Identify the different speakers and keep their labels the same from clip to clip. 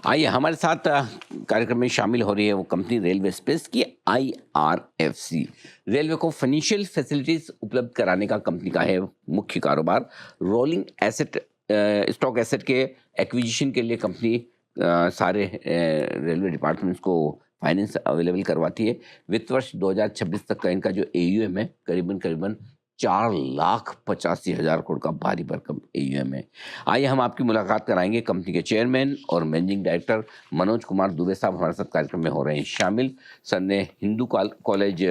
Speaker 1: आइए हमारे साथ कार्यक्रम में शामिल हो रही है वो कंपनी रेलवे स्पेस की आईआरएफसी। रेलवे को फाइनेंशियल फैसिलिटीज उपलब्ध कराने का कंपनी का है मुख्य कारोबार। रोलिंग एसेट, स्टॉक एसेट के एक्विजिशन के लिए कंपनी सारे रेलवे डिपार्टमेंट्स को फाइनेंस अवेलेबल करवाती है। वित्त वर्ष 2026 तक का इनका जो एयूएम है करीबन करीबन 4,85,000 करोड़ का भारी भरकम एयूएम है। आइए हम आपकी मुलाकात कराएंगे कंपनी के चेयरमैन और मैनेजिंग डायरेक्टर मनोज कुमार दुबे साहब हमारे साथ कार्यक्रम में हो रहे हैं शामिल। सर ने हिंदू कॉलेज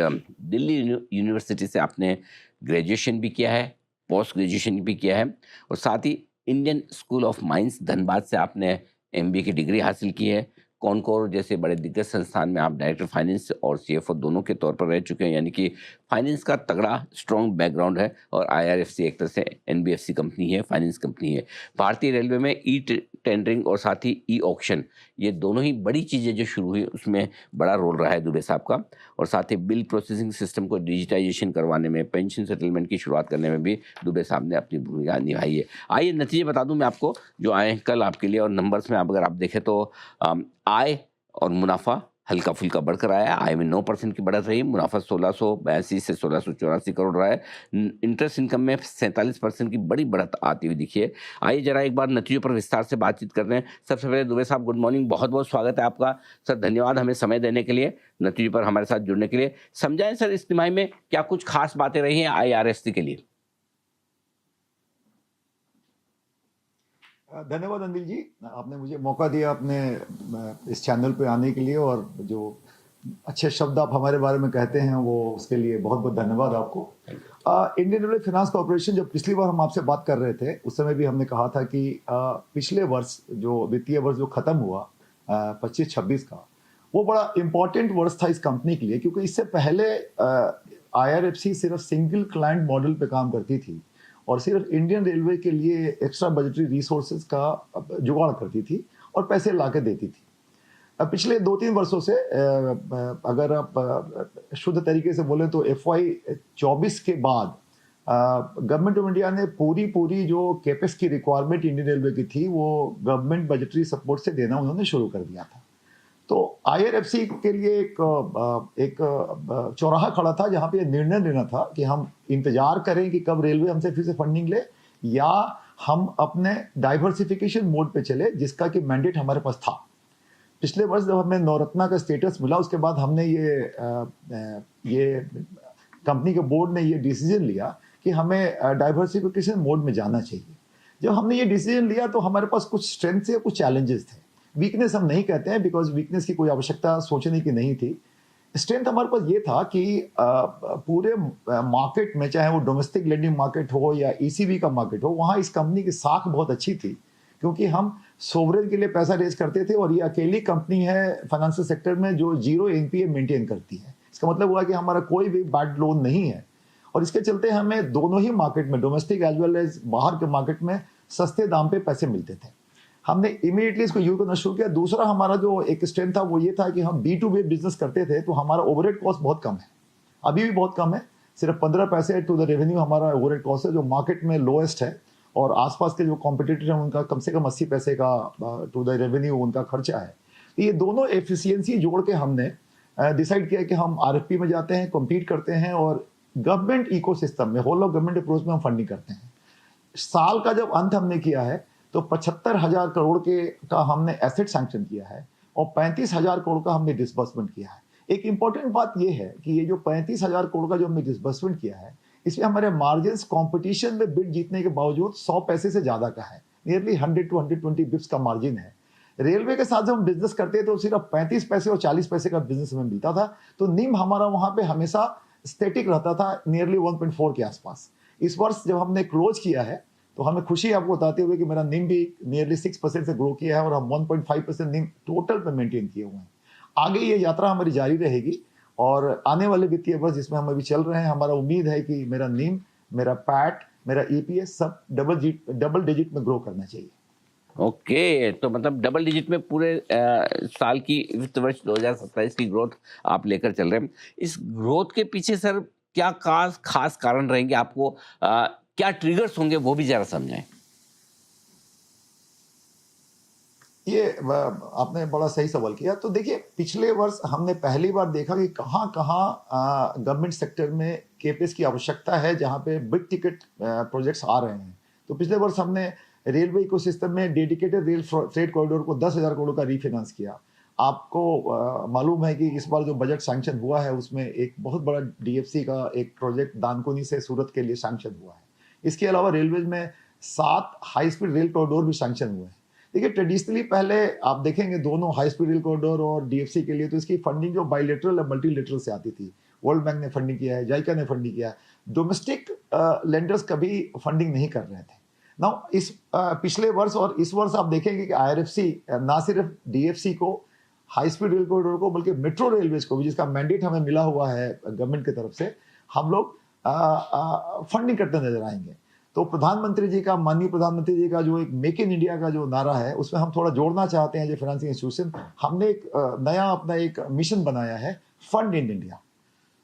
Speaker 1: दिल्ली यूनिवर्सिटी से आपने ग्रेजुएशन भी किया है, पोस्ट ग्रेजुएशन भी किया है और साथ ही Indian School of Mines Dhanbad से आपने एमबीए की डिग्री हासिल की है। कॉनकोर जैसे बड़े दिग्गज संस्थान में आप डायरेक्टर फाइनेंस और सीएफओ दोनों के तौर पर रह चुके हैं, यानी कि फाइनेंस का तगड़ा स्ट्रॉन्ग बैकग्राउंड है। और आईआरएफसी एक तरह से एनबीएफसी कंपनी है, फाइनेंस कंपनी है। भारतीय रेलवे में ई टेंडरिंग और साथ ही ई ऑक्शन, ये दोनों ही बड़ी चीज़ें जो शुरू हुई उसमें बड़ा रोल रहा है दुबे साहब का। और साथ ही बिल प्रोसेसिंग सिस्टम को डिजिटाइजेशन करवाने में, पेंशन सेटलमेंट की शुरुआत करने में भी दुबे साहब ने अपनी भूमिका निभाई है। आइए नतीजे बता दूं मैं आपको जो आए हैं कल आपके लिए, और नंबर्स में अगर आप देखें तो आय और मुनाफा हल्का फुल्का बढ़कर आया है। आय में 9% की बढ़त रही, मुनाफा 1682 से 1684 करोड़ रहा है। इंटरेस्ट इनकम में 47% की बड़ी बढ़त आती हुई दिखी है। आइए जरा एक बार नतीजों पर विस्तार से बातचीत करते हैं। सबसे पहले दुबे साहब गुड मॉर्निंग, बहुत बहुत स्वागत है आपका। सर धन्यवाद हमें समय देने के लिए, नतीजों पर हमारे साथ जुड़ने के लिए। समझाएं सर इस तिमाही में क्या कुछ खास बातें रही हैं आईआरएफसी के लिए।
Speaker 2: धन्यवाद अनिल जी, आपने मुझे मौका दिया अपने इस चैनल पे आने के लिए, और जो अच्छे शब्द आप हमारे बारे में कहते हैं वो उसके लिए बहुत बहुत धन्यवाद आपको। इंडियन रेलवे फाइनेंस कॉर्पोरेशन, जब पिछली बार हम आपसे बात कर रहे थे उस समय भी हमने कहा था कि पिछले वर्ष जो वित्तीय वर्ष जो खत्म हुआ 25-26 का, वो बड़ा इम्पोर्टेंट वर्ष था इस कंपनी के लिए, क्योंकि इससे पहले आईआरएफसी सिर्फ सिंगल क्लाइंट मॉडल पे काम करती थी और सिर्फ इंडियन रेलवे के लिए एक्स्ट्रा बजटरी रिसोर्सेज का जुगाड़ करती थी और पैसे ला के देती थी। पिछले 2-3 वर्षों से अगर आप शुद्ध तरीके से बोलें तो FY24 के बाद गवर्नमेंट ऑफ इंडिया ने पूरी जो केपेक्स की रिक्वायरमेंट इंडियन रेलवे की थी वो गवर्नमेंट बजटरी सपोर्ट से देना उन्होंने शुरू कर दिया था। तो आईआरएफसी के लिए एक चौराहा खड़ा था जहां पे निर्णय लेना था कि हम इंतजार करें कि कब रेलवे हमसे फिर से फंडिंग ले, या हम अपने डाइवर्सिफिकेशन मोड पे चले जिसका कि मैंडेट हमारे पास था। पिछले वर्ष जब हमें नवरत्ना का स्टेटस मिला उसके बाद हमने ये कंपनी के बोर्ड ने ये डिसीजन लिया कि हमें डाइवर्सिफिकेशन मोड में जाना चाहिए। जब हमने ये डिसीजन लिया तो हमारे पास कुछ स्ट्रेंथ या कुछ चैलेंजेस थे। वीकनेस हम नहीं कहते हैं, बिकॉज वीकनेस की कोई आवश्यकता सोचने की नहीं थी। स्ट्रेंथ हमारे पास ये था कि पूरे मार्केट में, चाहे वो डोमेस्टिक लेंडिंग मार्केट हो या ईसीबी का मार्केट हो, वहाँ इस कंपनी की साख बहुत अच्छी थी, क्योंकि हम सोवरेन के लिए पैसा रेज करते थे और ये अकेली कंपनी है फाइनेंशियल सेक्टर में जो 0 एनपीए मेंटेन करती है। इसका मतलब हुआ कि हमारा कोई भी बैड लोन नहीं है, और इसके चलते हमें दोनों ही मार्केट में, डोमेस्टिक एज वेल एज बाहर के मार्केट में सस्ते दाम पे पैसे मिलते थे। हमने इमीडिएटली इसको यूज करना शुरू किया। दूसरा हमारा जो एक स्ट्रेंथ था वो ये था कि हम B2B बिजनेस करते थे, तो हमारा ओवरहेड कॉस्ट बहुत कम है, अभी भी बहुत कम है। सिर्फ 15 पैसे टू द रेवेन्यू हमारा ओवरहेड कॉस्ट है, जो मार्केट में लोएस्ट है, और आसपास के जो कॉम्पिटिटर हैं उनका कम से कम 80 पैसे का टू द रेवेन्यू उनका खर्चा है। ये दोनों एफिशिएंसी जोड़ के हमने डिसाइड किया कि हम आरएफपी में जाते हैं, कम्पीट करते हैं और गवर्नमेंट इकोसिस्टम में, होल ऑफ गवर्नमेंट अप्रोच में हम फंडिंग करते हैं। साल का जब अंत हमने किया है तो 75,000 करोड़ का हमने एसेट सैंक्शन किया है और 35,000 करोड़ का हमने डिसबर्समेंट किया है। एक इंपॉर्टेंट बात यह है कि ये जो 35,000 करोड़ का जो हमने डिसबर्समेंट किया है, इसमें हमारे मार्जिन कंपटीशन में बिड जीतने के बावजूद 100 पैसे से ज्यादा का है, नियरली 100 to 120 बिप्स का मार्जिन है। रेलवे के साथ जब हम बिजनेस करते थे तो सिर्फ 35 पैसे और 40 पैसे का बिजनेस हमें मिलता था, तो निम हमारा वहां पे हमेशा स्टेटिक रहता था, नियरली 1.4 के आसपास। इस वर्ष जब हमने क्लोज किया है तो हमें खुशी आपको बताते हुए कि मेरा निम भी नियरली 6% से ग्रो किया है और हम 1.5% निम टोटल पे मेंटेन किए हुए हैं। आगे ये यात्रा हमारी जारी रहेगी और आने वाले वित्तीय वर्ष जिसमें हम अभी चल रहे हैं, हमारा उम्मीद है कि मेरा निम, मेरा पैट, मेरा ईपीएस सब डबल डिजिट में ग्रो करना चाहिए।
Speaker 1: ओके, तो मतलब डबल डिजिट में पूरे साल की वित्त वर्ष 2027 की ग्रोथ आप लेकर चल रहे हैं। इस ग्रोथ के पीछे सर क्या खास कारण रहेंगे, आपको क्या ट्रिगर्स होंगे वो भी जरा समझाएं।
Speaker 2: ये आपने बड़ा सही सवाल किया। तो देखिए, पिछले वर्ष हमने पहली बार देखा कि कहाँ-कहाँ गवर्नमेंट सेक्टर में केपेक्स की आवश्यकता है, जहाँ पे बिग टिकट प्रोजेक्ट्स आ रहे हैं। तो पिछले वर्ष हमने रेलवे इकोसिस्टम में डेडिकेटेड रेल फ्रेट कॉरिडोर को 10,000 करोड़ का रीफाइनेंस किया। आपको मालूम है कि इस बार जो बजट सैंक्शन हुआ है, उसमें एक बहुत बड़ा डीएफसी का एक प्रोजेक्ट दानकुनी से सूरत के लिए सैंक्शन हुआ है। इसके अलावा रेलवेज में 7 हाई स्पीड रेल कॉरिडोर भी सैंक्शन हुए हैं। देखिए, ट्रेडिशनली पहले आप देखेंगे दोनों हाई स्पीड रेल कॉरिडोर और डीएफसी के लिए तो इसकी फंडिंग जो बायलैटरल या मल्टीलैटरल से आती थी। वर्ल्ड बैंक ने फंडिंग किया है, जाइका ने फंडिंग किया है। डोमेस्टिक लेंडर्स कभी फंडिंग नहीं कर रहे थे। नाउ इस पिछले वर्ष और इस वर्ष आप देखेंगे कि आईआरएफसी ना सिर्फ डीएफसी को, हाई स्पीड रेल कॉरिडोर को, बल्कि मेट्रो रेलवेज को भी, जिसका मैंडेट हमें मिला हुआ है गवर्नमेंट की तरफ से, हम लोग फंडिंग करते नजर आएंगे। तो प्रधानमंत्री जी का, माननीय प्रधानमंत्री जी का जो एक मेक इन इंडिया का जो नारा है, उसमें हम थोड़ा जोड़ना चाहते हैं जो फाइनेंसिंग इंस्टीट्यूशन। हमने एक नया अपना एक मिशन बनाया है, फंड इन इंडिया।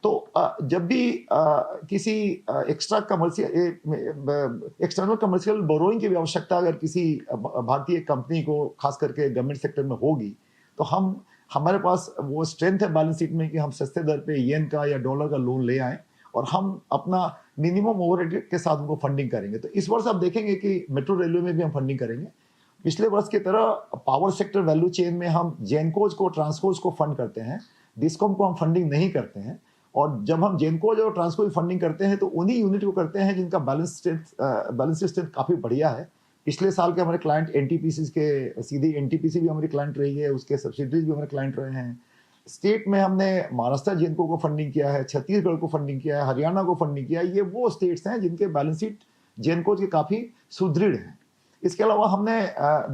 Speaker 2: तो जब भी किसी extra commercial, external commercial borrowing की भी आवश्यकता अगर किसी भारतीय कंपनी को, खास करके गवर्नमेंट सेक्टर में होगी, तो हमारे पास वो स्ट्रेंथ है बैलेंस शीट में कि हम सस्ते दर पे येन का या डॉलर का लोन ले आए और हम अपना मिनिमम ओवरहेड के साथ उनको फंडिंग करेंगे। तो इस वर्ष आप देखेंगे कि मेट्रो रेलवे में भी हम फंडिंग करेंगे। पिछले वर्ष की तरह पावर सेक्टर वैल्यू चेन में हम जेनकोज को, ट्रांसकोज को फंड करते हैं, डिस्कॉम को हम फंडिंग नहीं करते हैं। और जब हम जेनकोज और ट्रांसको फंडिंग करते हैं तो उन्हीं यूनिट को करते हैं जिनका बैलेंस स्ट्रेंथ काफी बढ़िया है। पिछले साल के हमारे क्लाइंट एनटीपीसी के, सीधी एनटीपीसी भी हमारी क्लाइंट रही है, उसके सब्सिडरीज भी हमारे क्लाइंट रहे हैं। स्टेट में हमने महाराष्ट्र जेनको को फंडिंग किया है, छत्तीसगढ़ को फंडिंग किया है, हरियाणा को फंडिंग किया है। ये वो स्टेट्स हैं जिनके बैलेंस शीट जेनको के काफी सुदृढ़ हैं। इसके अलावा हमने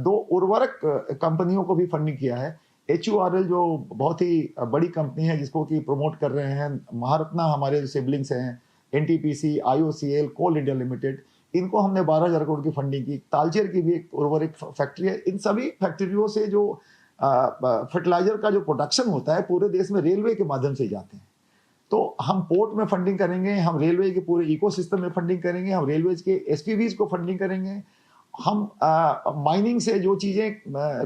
Speaker 2: 2 उर्वरक कंपनियों को भी फंडिंग किया है। HURL जो बहुत ही बड़ी कंपनी है जिसको कि प्रमोट कर रहे हैं, महारत्ना हमारे सिबलिंग्स हैं, एनटीपीसी, IOCL, कोल इंडिया लिमिटेड, इनको हमने 12,000 करोड़ की फंडिंग की। तालचेर की भी एक उर्वरक फैक्ट्री है। इन सभी फैक्ट्रियों से जो फर्टिलाइजर का जो प्रोडक्शन होता है पूरे देश में रेलवे के माध्यम से जाते हैं। तो हम पोर्ट में फंडिंग करेंगे, हम रेलवे के पूरे इकोसिस्टम में फंडिंग करेंगे, हम रेलवेज के SPVs को फंडिंग करेंगे, हम माइनिंग से जो चीजें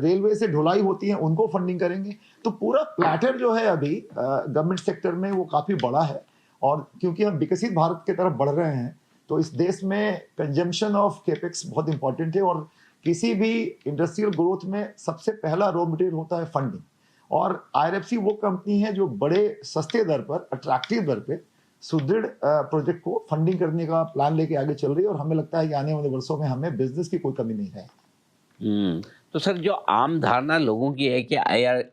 Speaker 2: रेलवे से ढुलाई होती हैं उनको फंडिंग करेंगे। तो पूरा प्लेटर जो है अभी गवर्नमेंट सेक्टर में वो काफी बड़ा है। और क्योंकि हम विकसित भारत की तरफ बढ़ रहे हैं तो इस देश में कंजम्पशन ऑफ केपेक्स बहुत इंपॉर्टेंट है। और किसी भी इंडस्ट्रियल ग्रोथ में सबसे पहला रॉ मटेरियल होता है फंडिंग। और IRFC वो कंपनी है जो बड़े सस्ते दर पर, अट्रैक्टिव दर पे सुदृढ़ प्रोजेक्ट को फंडिंग करने का प्लान लेके आगे चल रही है। और हमें लगता है कि आने वाले वर्षों में हमें बिजनेस की कोई कमी नहीं है।
Speaker 1: तो सर, जो आम धारणा लोगों की है कि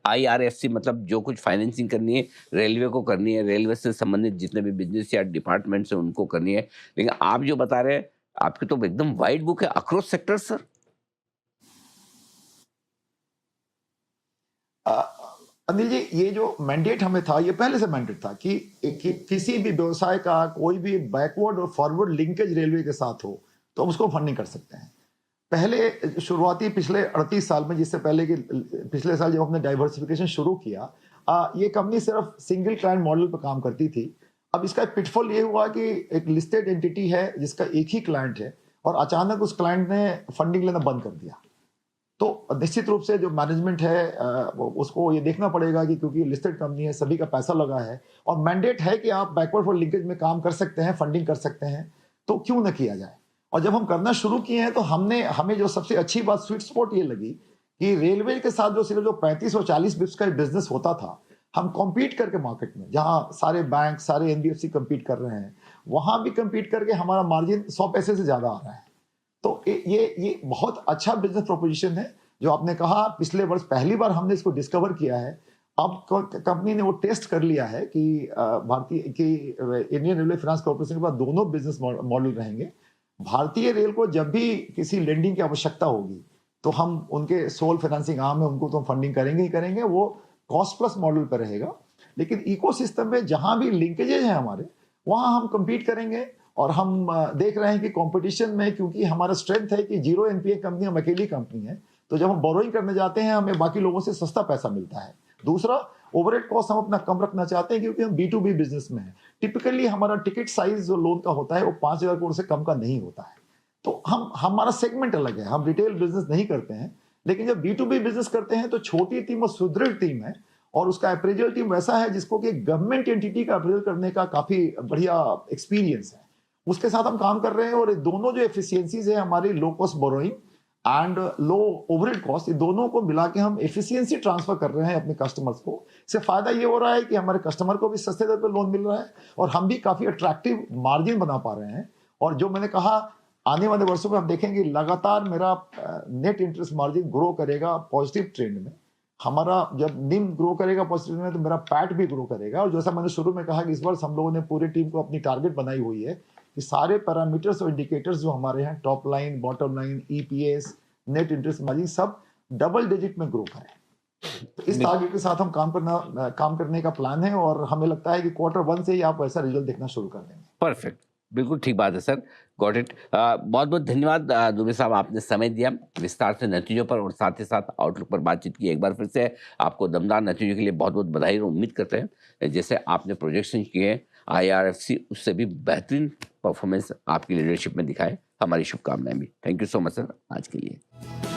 Speaker 1: IRFC मतलब जो कुछ फाइनेंसिंग करनी है रेलवे को करनी है, रेलवे से संबंधित जितने भी बिजनेस या डिपार्टमेंट्स हैं उनको करनी है, लेकिन आप जो बता रहे हैं आपकी तो एकदम वाइड बुक है across sector sir.
Speaker 2: Anil ji, ये जो मैंडेट हमें था, ये पहले से मैंडेट था कि किसी भी व्यवसाय का कोई भी बैकवर्ड और फॉरवर्ड लिंकेज रेलवे के साथ हो तो हम उसको फंडिंग कर सकते हैं। पहले शुरुआती पिछले 38 साल में, जिससे पहले कि पिछले साल जब हमने डाइवर्सिफिकेशन शुरू किया, ये कंपनी सिर्फ सिंगल क्लाइंट मॉडल पर काम करती थी। अब इसका पिटफॉल ये हुआ कि एक लिस्टेड एंटिटी है जिसका एक ही क्लाइंट है और अचानक उस क्लाइंट ने फंडिंग लेना बंद कर दिया। तो निश्चित रूप से जो मैनेजमेंट है उसको ये देखना पड़ेगा कि क्योंकि लिस्टेड कंपनी है, सभी का पैसा लगा है और मैंडेट है कि आप बैकवर्ड फॉर लिंकेज में काम कर सकते हैं, फंडिंग कर सकते हैं, तो क्यों ना किया जाए। और जब हम करना शुरू किए हैं तो हमें जो सबसे अच्छी बात, स्वीट स्पॉट ये लगी कि रेलवे के साथ जो सिर्फ जो 35 और 40 बिप्स का बिजनेस होता था, हम कॉम्पीट करके मार्केट में, जहां सारे बैंक, सारे NBFC कम्पीट कर रहे हैं, वहां भी कम्पीट करके हमारा मार्जिन 100 पैसे से ज्यादा आ रहा है। तो ये बहुत अच्छा बिजनेस प्रोपोजिशन है। जो आपने कहा, पिछले वर्ष पहली बार हमने इसको डिस्कवर किया है। अब कंपनी ने वो टेस्ट कर लिया है कि इंडियन रेलवे फाइनेंस कॉर्पोरेशन के पास दोनों बिजनेस मॉडल रहेंगे। भारतीय रेल को जब भी किसी लेंडिंग की आवश्यकता होगी तो हम उनके सोल फाइनेंसिंग आर्म है, उनको तो फंडिंग करेंगे ही करेंगे, वो कॉस्ट प्लस मॉडल पर रहेगा। लेकिन इकोसिस्टम में जहां भी लिंकेजेज हैं हमारे, वहां हम कम्पीट करेंगे। और हम देख रहे हैं कि कंपटीशन में, क्योंकि हमारा स्ट्रेंथ है कि 0 NPA कंपनी, हम अकेली कंपनी है, तो जब हम बोरोइंग करने जाते हैं हमें बाकी लोगों से सस्ता पैसा मिलता है। दूसरा, ओवरहेड कॉस्ट हम अपना कम रखना चाहते हैं क्योंकि हम B2B बिजनेस में है। टिपिकली हमारा टिकट साइज जो लोन का होता है वो 5,000 करोड़ से कम का नहीं होता है। तो हमारा सेगमेंट अलग है, हम रिटेल बिजनेस नहीं करते हैं। लेकिन जब B2B बिजनेस करते हैं तो छोटी टीम और सुदृढ़ टीम है, और उसका अप्रेजल टीम वैसा है जिसको कि गवर्नमेंट एंटिटी का अप्रेजल करने का काफी बढ़िया एक्सपीरियंस है, उसके साथ हम काम कर रहे हैं। और ये दोनों जो एफिशिएंसीज है हमारी, low cost borrowing and low overhead cost, ये दोनों को मिला के हम एफिशिएंसी ट्रांसफर कर रहे हैं अपने कस्टमर्स को। इससे फायदा ये हो रहा है कि हमारे कस्टमर को भी सस्ते दर पर लोन मिल रहा है और हम भी काफी अट्रैक्टिव मार्जिन बना पा रहे हैं। और जो मैंने कहा, आने वाले वर्षों में हम देखेंगे लगातार मेरा नेट इंटरेस्ट मार्जिन ग्रो करेगा पॉजिटिव ट्रेंड में। हमारा जब निम ग्रो करेगा पॉजिटिव में तो मेरा पैट भी ग्रो करेगा। और जैसा मैंने शुरू में कहा कि इस वर्ष हम लोगों ने पूरी टीम को अपनी टारगेट बनाई हुई है कि सारे पैरामीटर्स और इंडिकेटर्स जो हमारे हैं, top line, bottom line, EPS, net interest margin, सब डबल डिजिट में ग्रो करें। तो इस टारगेट के साथ हम काम करने का प्लान है और हमें लगता है कि Q1 से ही आप ऐसा रिजल्ट देखना शुरू कर देंगे।
Speaker 1: परफेक्ट, बिल्कुल ठीक बात है सर, गॉट इट। बहुत बहुत धन्यवाद दुबे साहब, आपने समय दिया, विस्तार से नतीजों पर और साथ ही साथ आउटलुक पर बातचीत की। एक बार फिर से आपको दमदार नतीजों के लिए बहुत बहुत बधाई और उम्मीद करते हैं जैसे आपने प्रोजेक्शन किए IRFC उससे भी बेहतरीन परफॉर्मेंस आपकी लीडरशिप में दिखाए। हमारी शुभकामनाएं भी। Thank you so much sir आज के लिए।